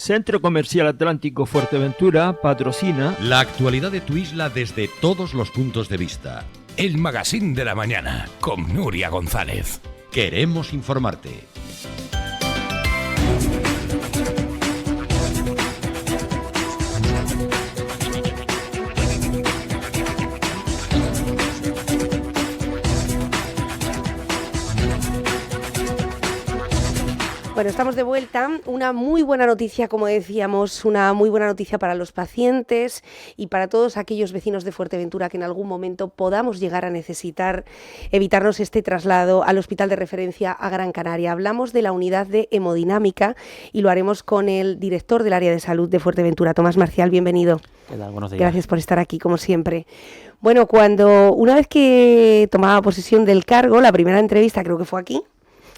Centro Comercial Atlántico Fuerteventura patrocina la actualidad de tu isla desde todos los puntos de vista. El Magazín de la Mañana con Nuria González. Queremos informarte. Bueno, estamos de vuelta. Una muy buena noticia, como decíamos, una muy buena noticia para los pacientes y para todos aquellos vecinos de Fuerteventura que en algún momento podamos llegar a necesitar evitarnos este traslado al hospital de referencia a Gran Canaria. Hablamos de la unidad de hemodinámica y lo haremos con el director del área de salud de Fuerteventura, Tomás Marcial. Bienvenido. ¿Qué tal? Buenos días. Gracias por estar aquí, como siempre. Bueno, una vez que tomaba posesión del cargo, la primera entrevista creo que fue aquí,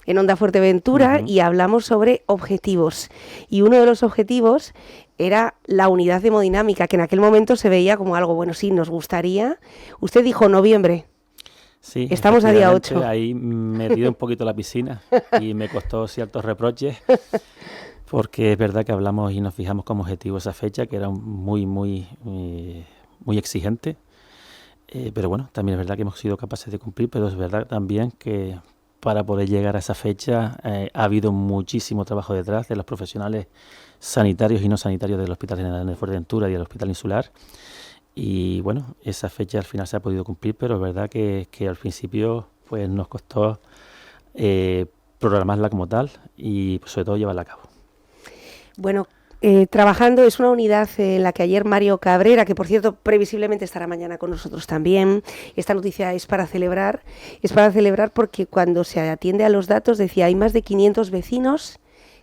en Onda Fuerteventura, y hablamos sobre objetivos. Y uno de los objetivos era la unidad de hemodinámica, que en aquel momento se veía como algo, bueno, sí, nos gustaría. Usted dijo noviembre. Sí, estamos a día 8. Ahí metido un poquito la piscina y me costó ciertos reproches, porque es verdad que hablamos y nos fijamos como objetivo esa fecha, que era muy exigente. Pero bueno, también es verdad que hemos sido capaces de cumplir, pero es verdad también que para poder llegar a esa fecha ha habido muchísimo trabajo detrás de los profesionales sanitarios y no sanitarios del Hospital General de Fuerteventura y del Hospital Insular. Y bueno, esa fecha al final se ha podido cumplir, pero es verdad que al principio pues nos costó programarla como tal y pues, sobre todo llevarla a cabo. Bueno, trabajando, es una unidad en la que ayer Mario Cabrera, que por cierto previsiblemente estará mañana con nosotros también, esta noticia es para celebrar porque cuando se atiende a los datos decía hay más de 500 vecinos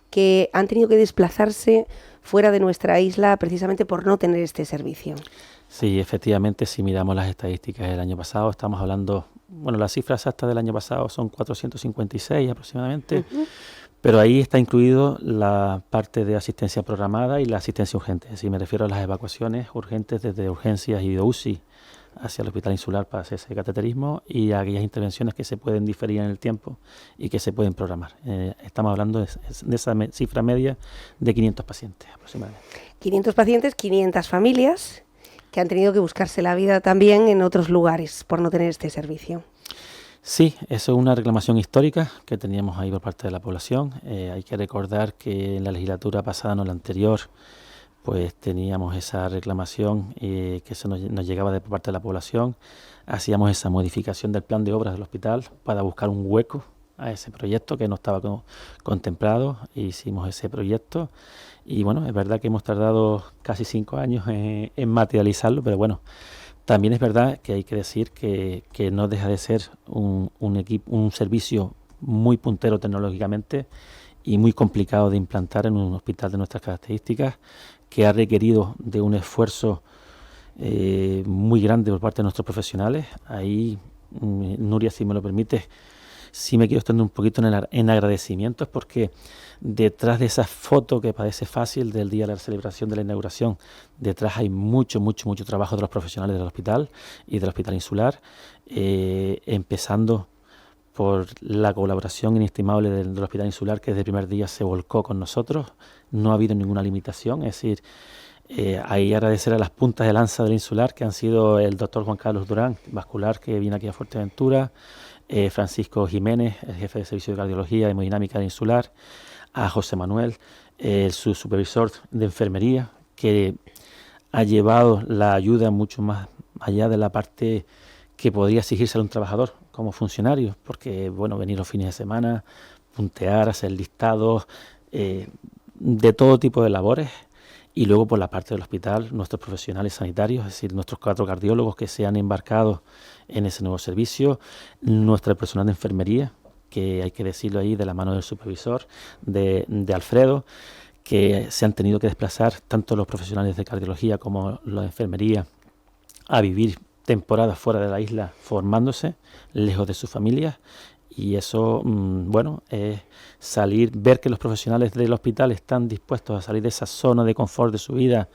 que han tenido que desplazarse fuera de nuestra isla precisamente por no tener este servicio. Sí, efectivamente, si miramos las estadísticas del año pasado, estamos hablando, bueno, las cifras exactas del año pasado son 456 aproximadamente, pero ahí está incluido la parte de asistencia programada y la asistencia urgente. Si me refiero a las evacuaciones urgentes desde urgencias y de UCI hacia el Hospital Insular para hacer ese cateterismo y aquellas intervenciones que se pueden diferir en el tiempo y que se pueden programar. Estamos hablando de esa cifra media de 500 pacientes aproximadamente. 500 pacientes, 500 familias que han tenido que buscarse la vida también en otros lugares por no tener este servicio. Sí, eso es una reclamación histórica que teníamos ahí por parte de la población. Hay que recordar que en la legislatura pasada, no la anterior, pues teníamos esa reclamación que eso nos llegaba de por parte de la población. Hacíamos esa modificación del plan de obras del hospital para buscar un hueco a ese proyecto que no estaba contemplado. Hicimos ese proyecto y bueno, es verdad que hemos tardado casi 5 años en materializarlo, pero bueno, también es verdad que hay que decir que no deja de ser un servicio muy puntero tecnológicamente y muy complicado de implantar en un hospital de nuestras características, que ha requerido de un esfuerzo muy grande por parte de nuestros profesionales. Ahí, Nuria, si me lo permites, sí me quiero extender un poquito en agradecimientos, porque detrás de esa foto que parece fácil del día de la celebración de la inauguración, detrás hay mucho trabajo de los profesionales del hospital y del Hospital Insular, empezando por la colaboración inestimable del Hospital Insular, que desde el primer día se volcó con nosotros. No ha habido ninguna limitación, es decir, ahí agradecer a las puntas de lanza del Insular, que han sido el doctor Juan Carlos Durán, vascular, que viene aquí a Fuerteventura, Francisco Jiménez, el jefe de servicio de cardiología y hemodinámica del Insular, a José Manuel, su supervisor de enfermería, que ha llevado la ayuda mucho más allá de la parte que podría exigirse a un trabajador como funcionario, porque bueno, venir los fines de semana, puntear, hacer listados, de todo tipo de labores. Y luego por la parte del hospital, nuestros profesionales sanitarios, es decir, nuestros 4 cardiólogos que se han embarcado en ese nuevo servicio, nuestro personal de enfermería, que hay que decirlo ahí de la mano del supervisor, de Alfredo, que se han tenido que desplazar tanto los profesionales de cardiología como los de enfermería a vivir temporadas fuera de la isla formándose, lejos de sus familias. Y eso, bueno, es ver que los profesionales del hospital están dispuestos a salir de esa zona de confort de su vida,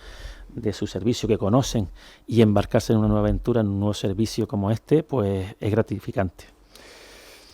de su servicio que conocen, y embarcarse en una nueva aventura, en un nuevo servicio como este, pues es gratificante.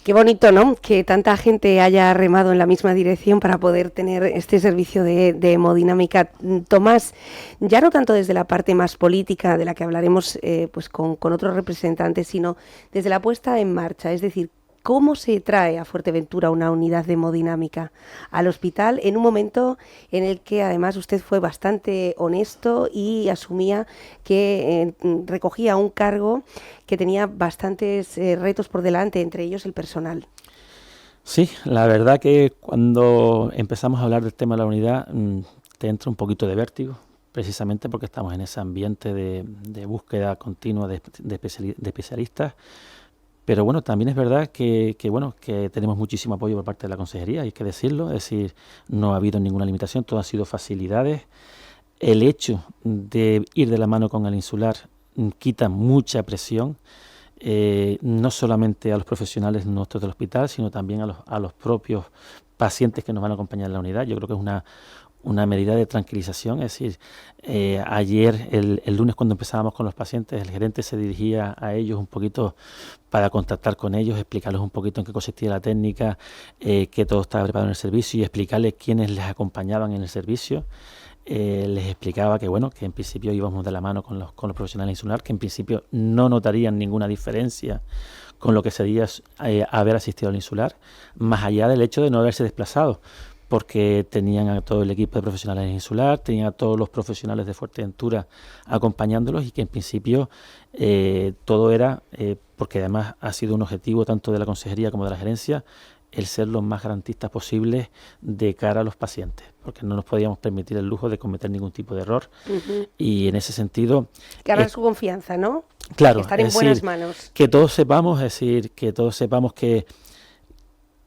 Qué bonito, ¿no? Que tanta gente haya remado en la misma dirección para poder tener este servicio de hemodinámica. Tomás, ya no tanto desde la parte más política, de la que hablaremos pues con otros representantes, sino desde la puesta en marcha, es decir, ¿cómo se trae a Fuerteventura una unidad de hemodinámica al hospital en un momento en el que además usted fue bastante honesto y asumía que recogía un cargo que tenía bastantes retos por delante, entre ellos el personal? Sí, la verdad que cuando empezamos a hablar del tema de la unidad te entra un poquito de vértigo, precisamente porque estamos en ese ambiente de búsqueda continua de especialistas. Pero bueno, también es verdad que tenemos muchísimo apoyo por parte de la consejería, hay que decirlo, es decir, no ha habido ninguna limitación, todo ha sido facilidades. El hecho de ir de la mano con el insular quita mucha presión, no solamente a los profesionales nuestros del hospital, sino también a los propios pacientes que nos van a acompañar en la unidad. Yo creo que es una medida de tranquilización, es decir, ayer, el lunes cuando empezábamos con los pacientes, el gerente se dirigía a ellos un poquito para contactar con ellos, explicarles un poquito en qué consistía la técnica, que todo estaba preparado en el servicio y explicarles quiénes les acompañaban en el servicio. Les explicaba que que en principio íbamos de la mano con los profesionales insular, que en principio no notarían ninguna diferencia con lo que sería haber asistido al insular, más allá del hecho de no haberse desplazado, porque tenían a todo el equipo de profesionales insular, tenían a todos los profesionales de Fuerteventura acompañándolos y que en principio todo era, porque además ha sido un objetivo tanto de la consejería como de la gerencia, el ser los más garantistas posibles de cara a los pacientes, porque no nos podíamos permitir el lujo de cometer ningún tipo de error. Y en ese sentido... Ganar su confianza, ¿no? Claro. Estar en buenas manos. Que todos sepamos, es decir, que todos sepamos que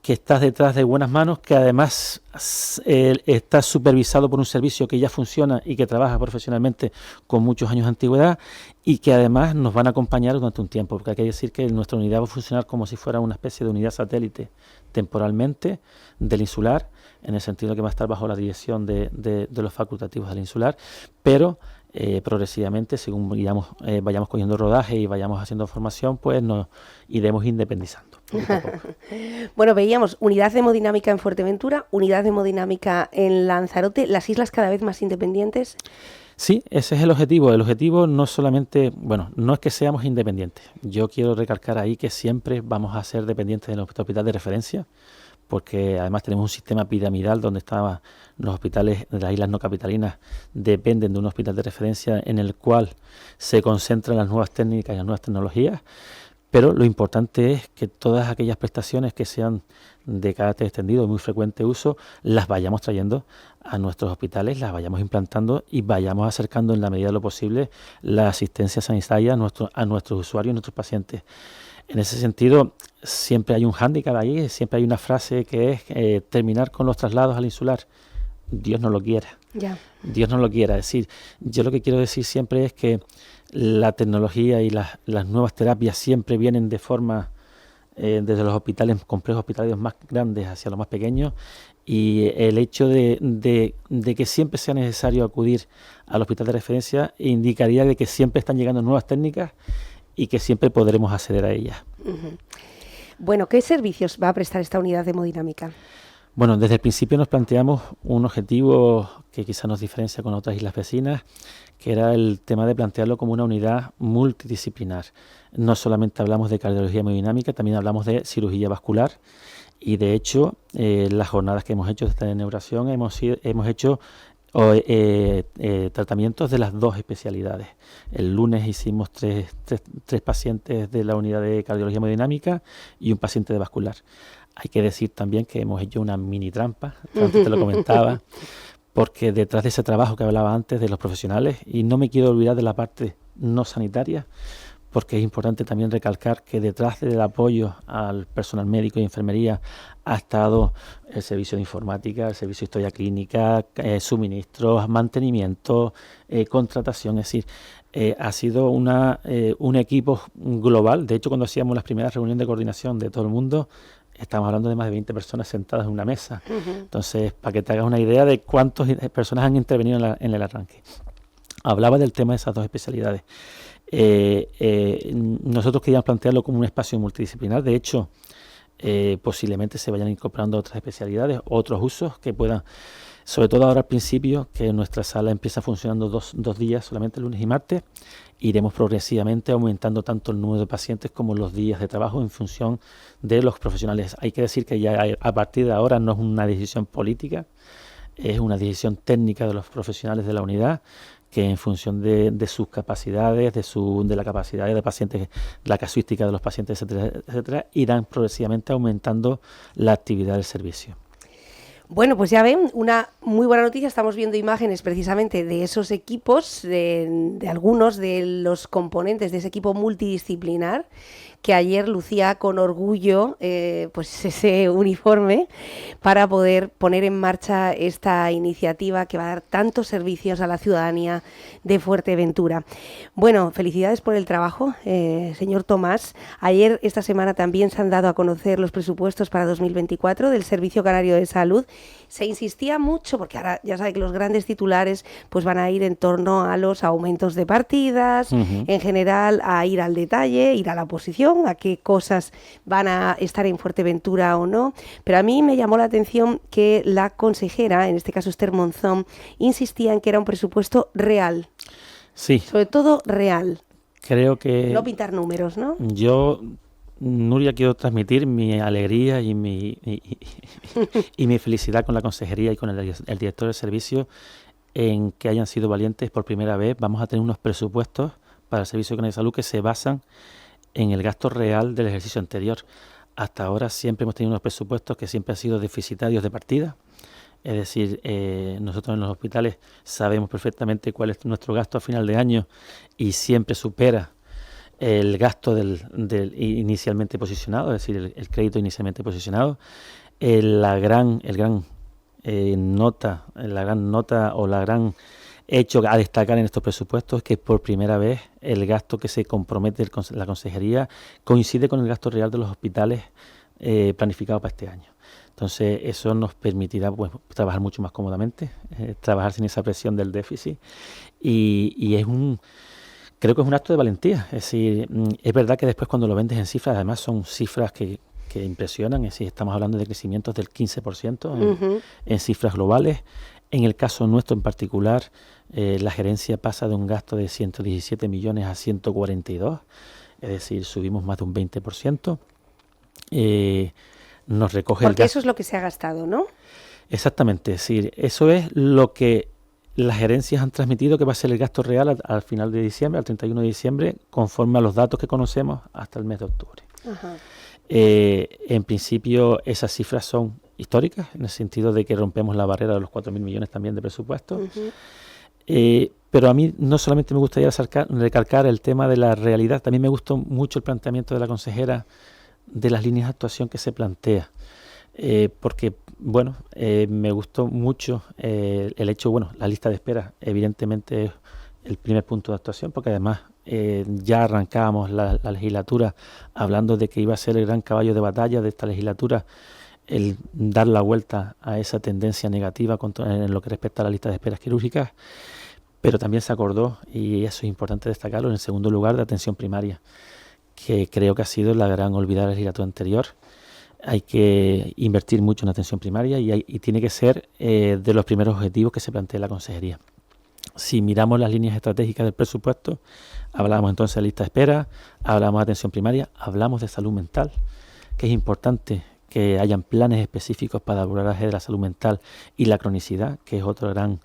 estás detrás de buenas manos, que además estás supervisado por un servicio que ya funciona y que trabaja profesionalmente con muchos años de antigüedad y que además nos van a acompañar durante un tiempo, porque hay que decir que nuestra unidad va a funcionar como si fuera una especie de unidad satélite temporalmente del insular, en el sentido que va a estar bajo la dirección de los facultativos del insular, pero progresivamente, según vayamos cogiendo rodaje y vayamos haciendo formación, pues nos iremos independizando. Poco a poco. Bueno, veíamos unidad de hemodinámica en Fuerteventura, unidad de hemodinámica en Lanzarote, las islas cada vez más independientes. Sí, ese es el objetivo. El objetivo no solamente, no es que seamos independientes. Yo quiero recalcar ahí que siempre vamos a ser dependientes del hospital de referencia, porque además tenemos un sistema piramidal donde estaban los hospitales de las islas no capitalinas, dependen de un hospital de referencia en el cual se concentran las nuevas técnicas y las nuevas tecnologías, pero lo importante es que todas aquellas prestaciones que sean de carácter extendido, de muy frecuente uso, las vayamos trayendo a nuestros hospitales, las vayamos implantando y vayamos acercando en la medida de lo posible la asistencia sanitaria a nuestros usuarios, a nuestros pacientes. En ese sentido, siempre hay un hándicap ahí, siempre hay una frase que es terminar con los traslados al insular. Dios no lo quiera. Ya. Dios no lo quiera. Es decir, yo lo que quiero decir siempre es que la tecnología y las nuevas terapias siempre vienen de forma desde los hospitales, complejos hospitalarios más grandes hacia los más pequeños, y el hecho de que siempre sea necesario acudir al hospital de referencia indicaría de que siempre están llegando nuevas técnicas y que siempre podremos acceder a ellas. Uh-huh. Bueno, ¿qué servicios va a prestar esta unidad de hemodinámica? Bueno, desde el principio nos planteamos un objetivo que quizá nos diferencia con otras islas vecinas, que era el tema de plantearlo como una unidad multidisciplinar. No solamente hablamos de cardiología hemodinámica, también hablamos de cirugía vascular, y de hecho las jornadas que hemos hecho de esta inauguración hemos hecho tratamientos de las dos especialidades. El lunes hicimos tres pacientes de la unidad de cardiología hemodinámica y un paciente de vascular. Hay que decir también que hemos hecho una mini trampa, antes te lo comentaba, porque detrás de ese trabajo que hablaba antes de los profesionales, y no me quiero olvidar de la parte no sanitaria, porque es importante también recalcar que detrás del apoyo al personal médico y enfermería ha estado el servicio de informática, el servicio de historia clínica, suministros, mantenimiento, contratación, es decir, ha sido un equipo global. De hecho, cuando hacíamos las primeras reuniones de coordinación de todo el mundo, estamos hablando de más de 20 personas sentadas en una mesa. Uh-huh. Entonces, para que te hagas una idea de cuántas personas han intervenido en el arranque. Hablaba del tema de esas dos especialidades. Nosotros queríamos plantearlo como un espacio multidisciplinar. De hecho, posiblemente se vayan incorporando otras especialidades, otros usos que puedan, sobre todo ahora al principio, que nuestra sala empieza funcionando dos días, solamente lunes y martes, iremos progresivamente aumentando tanto el número de pacientes como los días de trabajo en función de los profesionales. Hay que decir que ya a partir de ahora no es una decisión política, es una decisión técnica de los profesionales de la unidad, que en función de sus capacidades, de la capacidad de pacientes, la casuística de los pacientes, etcétera, etcétera, irán progresivamente aumentando la actividad del servicio. Bueno, pues ya ven, una muy buena noticia. Estamos viendo imágenes precisamente de esos equipos, de algunos de los componentes de ese equipo multidisciplinar que ayer lucía con orgullo pues ese uniforme para poder poner en marcha esta iniciativa que va a dar tantos servicios a la ciudadanía de Fuerteventura. Bueno, felicidades por el trabajo, señor Tomás. Ayer, esta semana, también se han dado a conocer los presupuestos para 2024 del Servicio Canario de Salud. Se insistía mucho, porque ahora ya sabe que los grandes titulares pues van a ir en torno a los aumentos de partidas, en general a ir al detalle, ir a la oposición, a qué cosas van a estar en Fuerteventura o no, pero a mí me llamó la atención que la consejera, en este caso Esther Monzón, insistía en que era un presupuesto real. Sí. Sobre todo real. Creo que... No pintar números, ¿no? Yo, Nuria, quiero transmitir mi alegría y mi felicidad con la consejería y con el director del servicio en que hayan sido valientes. Por primera vez vamos a tener unos presupuestos para el Servicio Canario de Salud que se basan en el gasto real del ejercicio anterior. Hasta ahora siempre hemos tenido unos presupuestos que siempre han sido deficitarios de partida. Es decir, nosotros en los hospitales sabemos perfectamente cuál es nuestro gasto a final de año y siempre supera el gasto del inicialmente posicionado, es decir, el crédito inicialmente posicionado. La gran nota o la gran hecho a destacar en estos presupuestos es que por primera vez el gasto que se compromete la consejería coincide con el gasto real de los hospitales planificado para este año. Entonces eso nos permitirá pues trabajar mucho más cómodamente, trabajar sin esa presión del déficit y creo que es un acto de valentía. Es decir, es verdad que después cuando lo vendes en cifras, además son cifras que impresionan, es decir, estamos hablando de crecimientos del 15% en cifras globales. En el caso nuestro en particular, la gerencia pasa de un gasto de 117 millones a 142, es decir, subimos más de un 20%. Nos recoge porque eso es lo que se ha gastado, ¿no? Exactamente, es decir, eso es lo que las gerencias han transmitido que va a ser el gasto real al final de diciembre, al 31 de diciembre, conforme a los datos que conocemos hasta el mes de octubre. Ajá. En principio esas cifras son históricas, en el sentido de que rompemos la barrera de los 4.000 millones también de presupuesto. Pero a mí no solamente me gustaría recalcar el tema de la realidad, también me gustó mucho el planteamiento de la consejera de las líneas de actuación que se plantea. Porque, bueno, me gustó mucho el hecho, bueno, la lista de espera evidentemente es el primer punto de actuación, porque además ya arrancábamos la legislatura hablando de que iba a ser el gran caballo de batalla de esta legislatura el dar la vuelta a esa tendencia negativa en lo que respecta a la lista de esperas quirúrgicas, pero también se acordó, y eso es importante destacarlo, en el segundo lugar de atención primaria, que creo que ha sido la gran olvidada de la legislatura anterior. Hay que invertir mucho en atención primaria y tiene que ser de los primeros objetivos que se plantea la consejería. Si miramos las líneas estratégicas del presupuesto, hablamos entonces de lista de espera, hablamos de atención primaria, hablamos de salud mental, que es importante que hayan planes específicos para el abordaje de la salud mental y la cronicidad, que es otro gran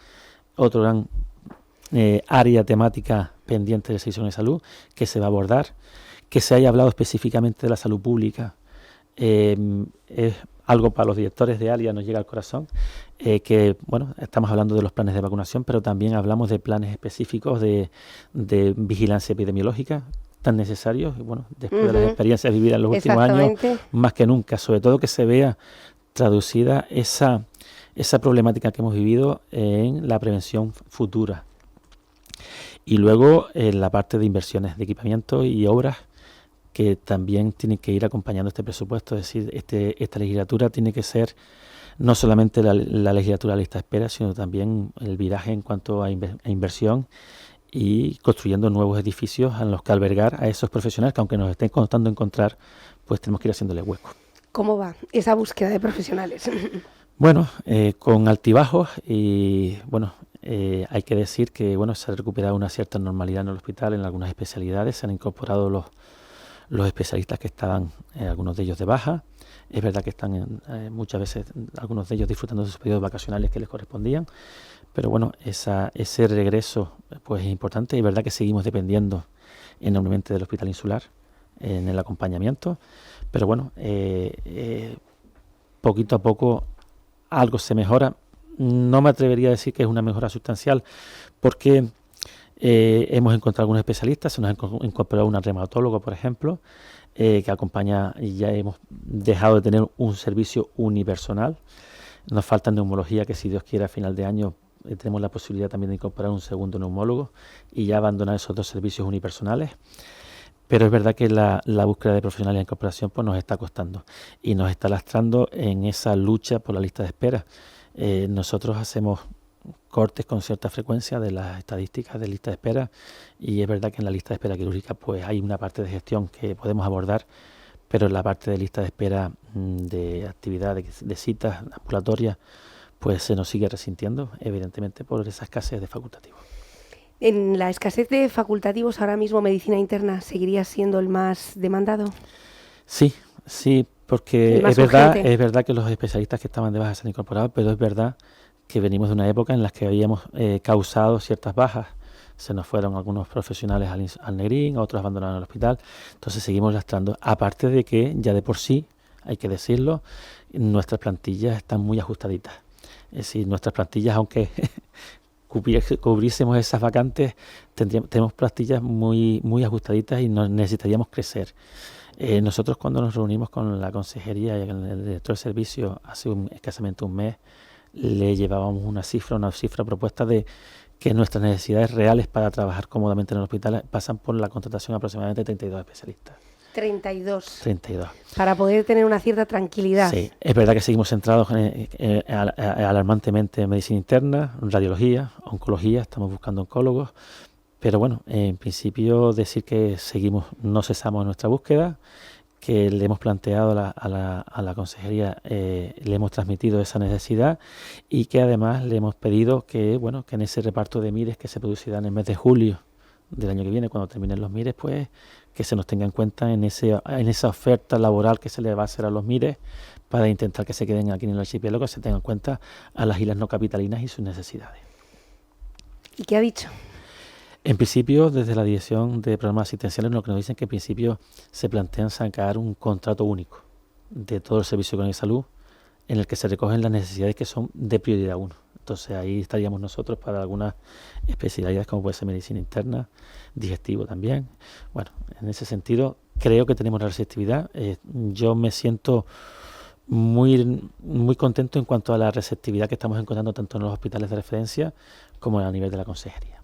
área temática pendiente del Servicio de Salud, que se va a abordar, que se haya hablado específicamente de la salud pública. Es algo para los directores de ALIA, nos llega al corazón, que bueno, estamos hablando de los planes de vacunación, pero también hablamos de planes específicos de vigilancia epidemiológica, tan necesarios, y bueno, después de las experiencias vividas en los últimos años, más que nunca, sobre todo que se vea traducida esa problemática que hemos vivido en la prevención futura. Y luego en la parte de inversiones de equipamiento y obras, que también tienen que ir acompañando este presupuesto. Es decir, esta legislatura tiene que ser no solamente la legislatura de lista de espera, sino también el viraje en cuanto a inversión y construyendo nuevos edificios en los que albergar a esos profesionales que, aunque nos estén costando encontrar, pues tenemos que ir haciéndole hueco. ¿Cómo va esa búsqueda de profesionales? Bueno, con altibajos y bueno, hay que decir que bueno, se ha recuperado una cierta normalidad en el hospital en algunas especialidades, se han incorporado los especialistas que estaban, algunos de ellos de baja. Es verdad que están muchas veces algunos de ellos disfrutando de sus periodos vacacionales que les correspondían, pero bueno, ese regreso pues es importante. Es verdad que seguimos dependiendo enormemente del Hospital Insular en el acompañamiento, pero bueno, poquito a poco algo se mejora. No me atrevería a decir que es una mejora sustancial, porque hemos encontrado algunos especialistas, se nos ha incorporado una reumatóloga, por ejemplo, que acompaña, y ya hemos dejado de tener un servicio unipersonal. Nos falta neumología, que si Dios quiere a final de año tenemos la posibilidad también de incorporar un segundo neumólogo y ya abandonar esos 2 servicios unipersonales. Pero es verdad que la búsqueda de profesionales en incorporación pues nos está costando y nos está lastrando en esa lucha por la lista de espera. Nosotros hacemos cortes con cierta frecuencia de las estadísticas de lista de espera y es verdad que en la lista de espera quirúrgica pues hay una parte de gestión que podemos abordar, pero en la parte de lista de espera de actividad, de citas ambulatorias, pues se nos sigue resintiendo, evidentemente por esa escasez de facultativos. En la escasez de facultativos, ahora mismo medicina interna seguiría siendo el más demandado. Sí, porque es verdad que los especialistas que estaban de baja se han incorporado, pero es verdad que venimos de una época en la que habíamos causado ciertas bajas. Se nos fueron algunos profesionales al Negrín, otros abandonaron el hospital, entonces seguimos lastrando. Aparte de que ya de por sí, hay que decirlo, nuestras plantillas están muy ajustaditas. Es decir, nuestras plantillas, aunque cubriésemos esas vacantes, tenemos plantillas muy ajustaditas y necesitaríamos crecer. Nosotros cuando nos reunimos con la consejería y con el director de servicio hace escasamente un mes, le llevábamos una cifra propuesta de que nuestras necesidades reales para trabajar cómodamente en el hospital pasan por la contratación de aproximadamente 32 especialistas. 32. Para poder tener una cierta tranquilidad. Sí, es verdad que seguimos centrados alarmantemente en medicina interna, radiología, oncología, estamos buscando oncólogos, pero bueno, en principio decir que no cesamos en nuestra búsqueda, que le hemos planteado a la consejería, le hemos transmitido esa necesidad y que además le hemos pedido que en ese reparto de MIRES que se producirá en el mes de julio del año que viene, cuando terminen los MIRES, pues que se nos tenga en cuenta en esa oferta laboral que se le va a hacer a los MIRES para intentar que se queden aquí en el archipiélago, que se tenga en cuenta a las islas no capitalinas y sus necesidades. ¿Y qué ha dicho? En principio, desde la Dirección de Programas Asistenciales, lo que nos dicen que en principio se plantean sacar un contrato único de todo el Servicio Económico de Salud en el que se recogen las necesidades que son de prioridad 1. Entonces ahí estaríamos nosotros para algunas especialidades como puede ser medicina interna, digestivo también. Bueno, en ese sentido creo que tenemos la receptividad. Yo me siento muy contento en cuanto a la receptividad que estamos encontrando tanto en los hospitales de referencia como a nivel de la consejería.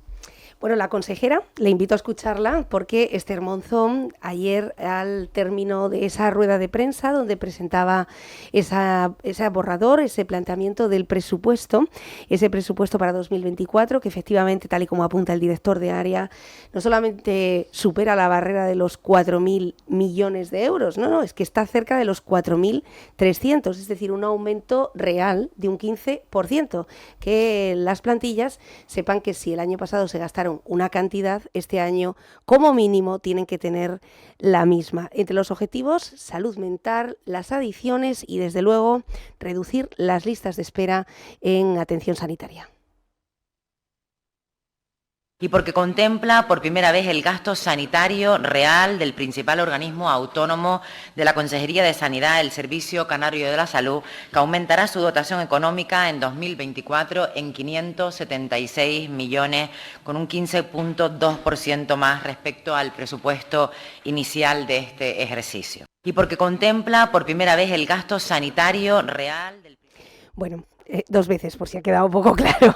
Bueno, la consejera, le invito a escucharla porque Esther Monzón, ayer al término de esa rueda de prensa donde presentaba ese borrador, ese planteamiento del presupuesto, ese presupuesto para 2024, que efectivamente, tal y como apunta el director de área, no solamente supera la barrera de los 4.000 millones de euros, no, es que está cerca de los 4.300, es decir, un aumento real de un 15%, que las plantillas sepan que si el año pasado se gastaron una cantidad, este año como mínimo tienen que tener la misma. Entre los objetivos, salud mental, las adicciones y desde luego reducir las listas de espera en atención sanitaria. Y porque contempla por primera vez el gasto sanitario real del principal organismo autónomo de la Consejería de Sanidad, el Servicio Canario de la Salud, que aumentará su dotación económica en 2024 en 576 millones, con un 15.2% más respecto al presupuesto inicial de este ejercicio. Y porque contempla por primera vez el gasto sanitario real del... Bueno, 2 veces, por si ha quedado un poco claro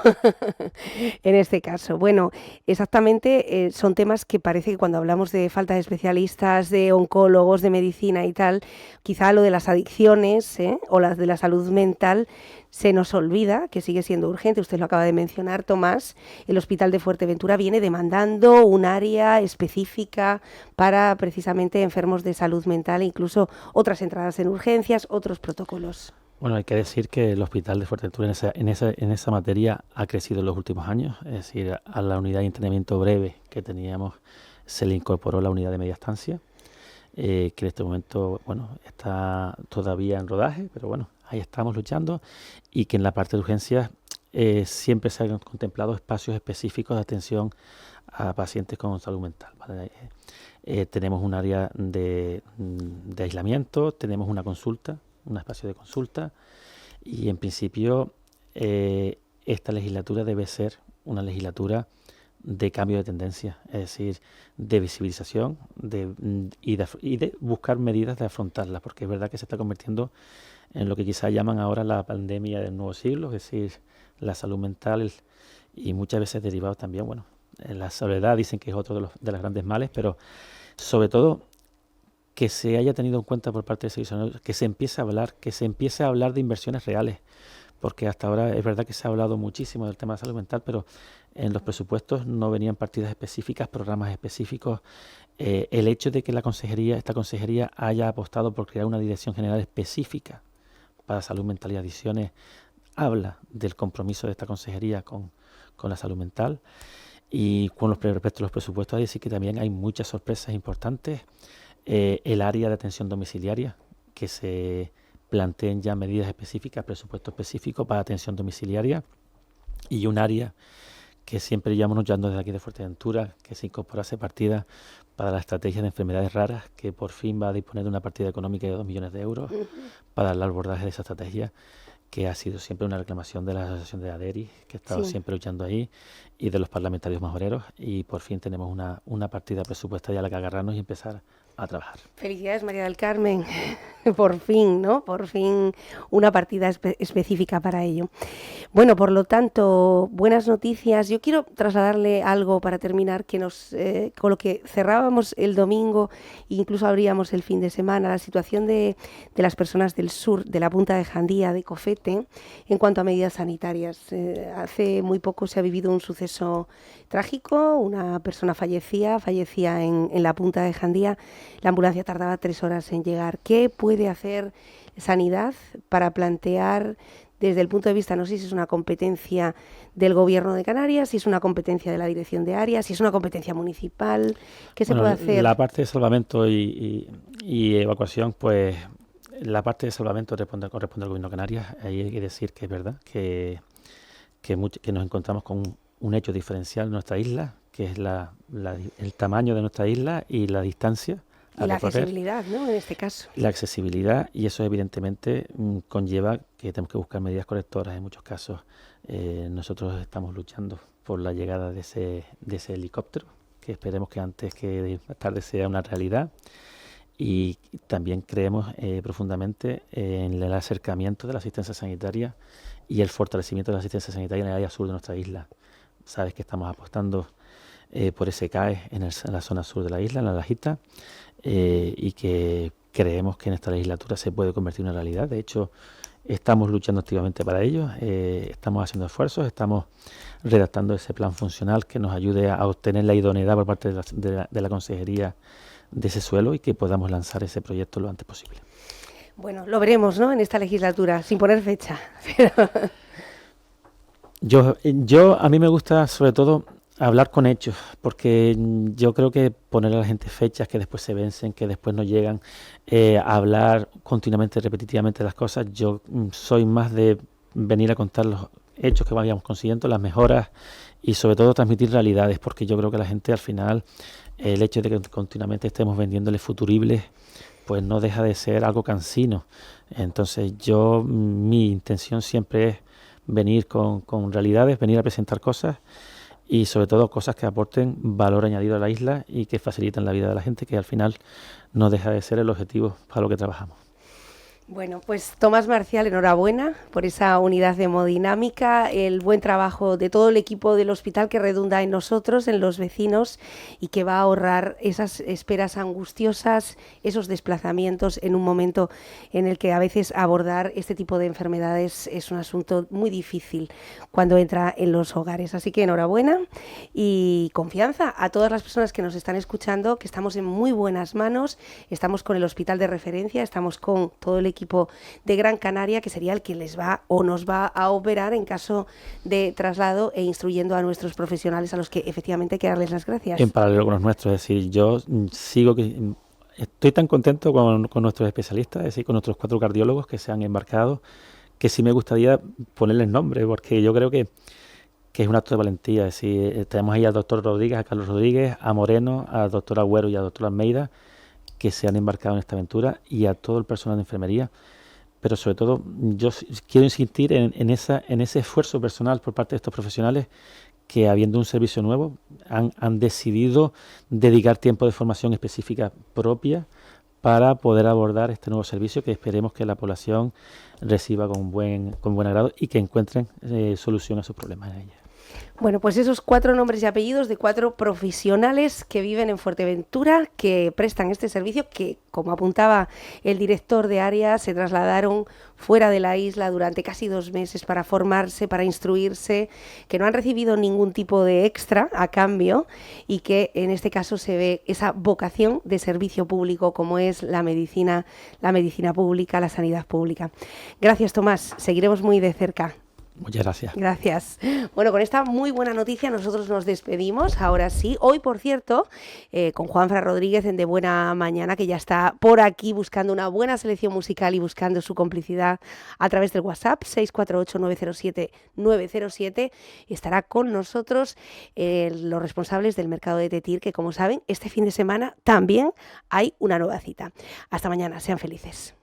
en este caso. Bueno, exactamente, son temas que parece que cuando hablamos de falta de especialistas, de oncólogos, de medicina y tal, quizá lo de las adicciones o las de la salud mental se nos olvida, que sigue siendo urgente. Usted lo acaba de mencionar, Tomás. El Hospital de Fuerteventura viene demandando un área específica para precisamente enfermos de salud mental e incluso otras entradas en urgencias, otros protocolos. Bueno, hay que decir que el Hospital de Fuerteventura en esa materia ha crecido en los últimos años. Es decir, a la unidad de internamiento breve que teníamos se le incorporó la unidad de media estancia, que en este momento está todavía en rodaje, pero bueno, ahí estamos luchando, y que en la parte de urgencias siempre se han contemplado espacios específicos de atención a pacientes con salud mental, ¿vale? Tenemos un área de aislamiento, tenemos una consulta, un espacio de consulta, y en principio esta legislatura debe ser una legislatura de cambio de tendencia, es decir, de visibilización y de buscar medidas de afrontarlas, porque es verdad que se está convirtiendo en lo que quizás llaman ahora la pandemia del nuevo siglo, es decir, la salud mental, y muchas veces derivado también, la soledad dicen que es otro de los grandes males, pero sobre todo que se haya tenido en cuenta por parte del Servicio Sanitario, que se empiece a hablar de inversiones reales, porque hasta ahora es verdad que se ha hablado muchísimo del tema de salud mental, pero en los presupuestos no venían partidas específicas, programas específicos. El hecho de que esta consejería haya apostado por crear una dirección general específica para salud mental y adicciones habla del compromiso de esta consejería con la salud mental. Y con respecto a los presupuestos, hay que decir que también hay muchas sorpresas importantes. El área de atención domiciliaria, que se planteen ya medidas específicas, presupuesto específico para atención domiciliaria, y un área que siempre llevamos luchando desde aquí de Fuerteventura, que se incorporase partida para la estrategia de enfermedades raras, que por fin va a disponer de una partida económica de 2 millones de euros para el abordaje de esa estrategia, que ha sido siempre una reclamación de la asociación de ADERI, que ha estado siempre luchando ahí, y de los parlamentarios más obreros, y por fin tenemos una partida presupuestaria a la que agarrarnos y empezar a trabajar. Felicidades, María del Carmen. Por fin, ¿no? Por fin una partida específica para ello. Bueno, por lo tanto, buenas noticias. Yo quiero trasladarle algo para terminar, que con lo que cerrábamos el domingo e incluso abríamos el fin de semana, la situación de las personas del sur, de la punta de Jandía, de Cofete, en cuanto a medidas sanitarias. Hace muy poco se ha vivido un suceso trágico, una persona fallecía en la punta de Jandía. La ambulancia tardaba 3 horas en llegar. ¿Qué puede hacer Sanidad para plantear desde el punto de vista, no sé si es una competencia del Gobierno de Canarias, si es una competencia de la Dirección de Área, si es una competencia municipal? ¿Qué se puede hacer? La parte de salvamento y evacuación, pues la parte de salvamento corresponde al Gobierno de Canarias. Ahí hay que decir que es verdad que nos encontramos con un hecho diferencial en nuestra isla, que es el tamaño de nuestra isla y la distancia. Y la accesibilidad, ¿no? En este caso. La accesibilidad, y eso evidentemente conlleva que tenemos que buscar medidas correctoras en muchos casos. Nosotros estamos luchando por la llegada de ese helicóptero, que esperemos que antes que tarde sea una realidad. Y también creemos profundamente en el acercamiento de la asistencia sanitaria y el fortalecimiento de la asistencia sanitaria en el área sur de nuestra isla. Sabes que estamos apostando por ese CAE en la zona sur de la isla, en la Lajita, y que creemos que en esta legislatura se puede convertir en una realidad. De hecho, estamos luchando activamente para ello, estamos haciendo esfuerzos, estamos redactando ese plan funcional que nos ayude a obtener la idoneidad por parte de la consejería de ese suelo y que podamos lanzar ese proyecto lo antes posible. Bueno, lo veremos, ¿no?, en esta legislatura, sin poner fecha. A mí me gusta sobre todo hablar con hechos, porque yo creo que poner a la gente fechas que después se vencen, que después no llegan, hablar continuamente, repetitivamente las cosas, yo soy más de venir a contar los hechos que vayamos consiguiendo, las mejoras y sobre todo transmitir realidades, porque yo creo que la gente al final, el hecho de que continuamente estemos vendiéndole futuribles, pues no deja de ser algo cansino. Entonces mi intención siempre es venir con realidades, venir a presentar cosas y sobre todo cosas que aporten valor añadido a la isla y que faciliten la vida de la gente, que al final no deja de ser el objetivo para lo que trabajamos. Bueno, pues Tomás Marcial, enhorabuena por esa unidad de hemodinámica, el buen trabajo de todo el equipo del hospital que redunda en nosotros, en los vecinos, y que va a ahorrar esas esperas angustiosas, esos desplazamientos en un momento en el que a veces abordar este tipo de enfermedades es un asunto muy difícil cuando entra en los hogares. Así que enhorabuena y confianza a todas las personas que nos están escuchando, que estamos en muy buenas manos, estamos con el hospital de referencia, estamos con todo el equipo de Gran Canaria, que sería el que les va o nos va a operar en caso de traslado, e instruyendo a nuestros profesionales, a los que efectivamente hay que darles las gracias. En paralelo con los nuestros, es decir, yo estoy tan contento con nuestros especialistas, es decir, con nuestros 4 cardiólogos que se han embarcado, que sí me gustaría ponerles nombre, porque yo creo que es un acto de valentía. Es decir, tenemos ahí al doctor Rodríguez, a Carlos Rodríguez, a Moreno, al doctor Agüero y al doctor Almeida, que se han embarcado en esta aventura, y a todo el personal de enfermería. Pero sobre todo yo quiero insistir en ese esfuerzo personal por parte de estos profesionales que, habiendo un servicio nuevo, han decidido dedicar tiempo de formación específica propia para poder abordar este nuevo servicio, que esperemos que la población reciba con buen agrado y que encuentren solución a sus problemas en ella. Bueno, pues esos 4 nombres y apellidos de 4 profesionales que viven en Fuerteventura, que prestan este servicio, que, como apuntaba el director de área, se trasladaron fuera de la isla durante casi 2 meses para formarse, para instruirse, que no han recibido ningún tipo de extra a cambio, y que en este caso se ve esa vocación de servicio público como es la medicina pública, la sanidad pública. Gracias, Tomás. Seguiremos muy de cerca. Muchas gracias. Gracias. Bueno, con esta muy buena noticia nosotros nos despedimos. Ahora sí, hoy, por cierto, con Juanfran Rodríguez en De Buena Mañana, que ya está por aquí buscando una buena selección musical y buscando su complicidad a través del WhatsApp 648-907-907. Y estará con nosotros los responsables del mercado de Tetir, que, como saben, este fin de semana también hay una nueva cita. Hasta mañana, sean felices.